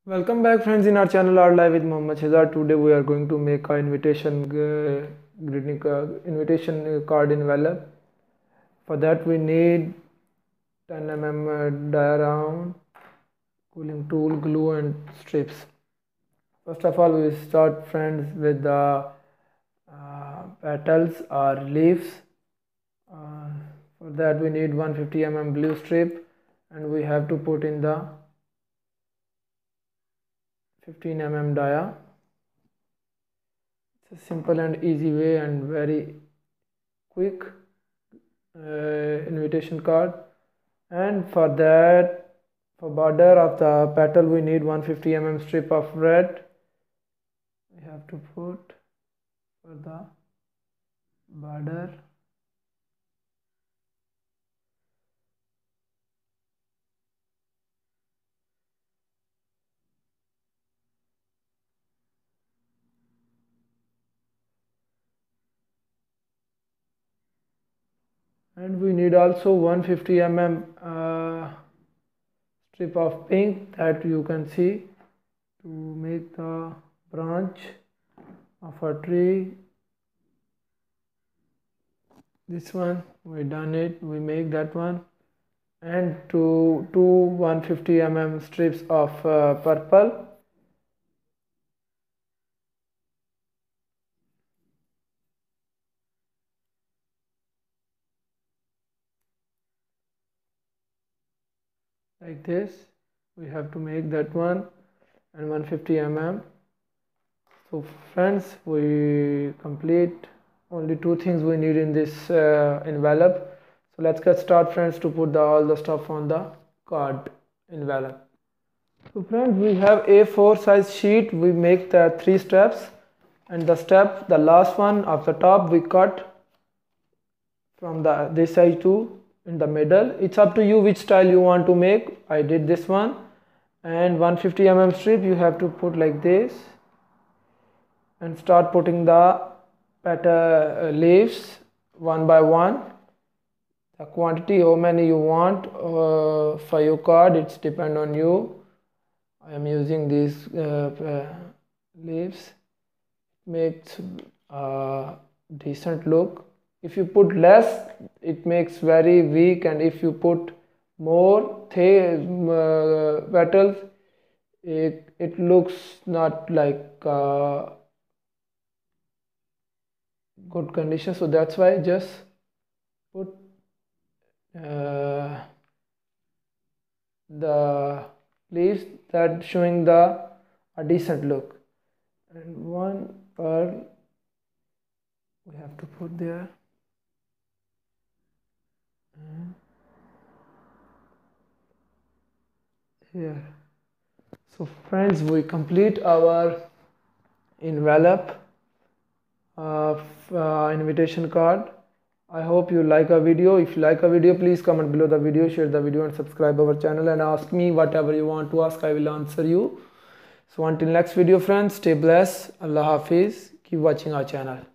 Welcome back friends in our channel Art Live with Mohammed Shazad. Today we are going to make an invitation card envelope. For that we need 10 mm die round, cooling tool, glue and strips. First of all we start friends with the petals or leaves. For that we need 150 mm blue strip and we have to put in the 15 mm dia. It's a simple and easy way and very quick invitation card. And for that, for border of the petal we need 150 mm strip of red. We have to put for the border. And we need also 150 mm strip of pink that you can see to make the branch of a tree. This one we done it, we make that one. And two 150 mm strips of purple. Like this we have to make that one, and 150 mm. So friends, we complete only two things we need in this envelope. So let's get started friends to put all the stuff on the card envelope. So friends, we have A4 size sheet. We make the 3 steps, and the last one of the top we cut from this side to in the middle. It's up to you which style you want to make. I did this one. And 150 mm strip you have to put like this and start putting the petal leaves one by one. The quantity, how many you want for your card, it's depend on you. I am using these leaves. Makes a decent look. If you put less it makes very weak, and if you put more petals it looks not like good condition. So that's why just put the leaves that showing a decent look. And one pearl we have to put there. Here. So friends, we complete our envelope of invitation card. I hope you like our video. If you like our video, please comment below the video, share the video and subscribe our channel, and ask me whatever you want to ask. I will answer you. So until next video friends, stay blessed. Allah Hafiz. Keep watching our channel.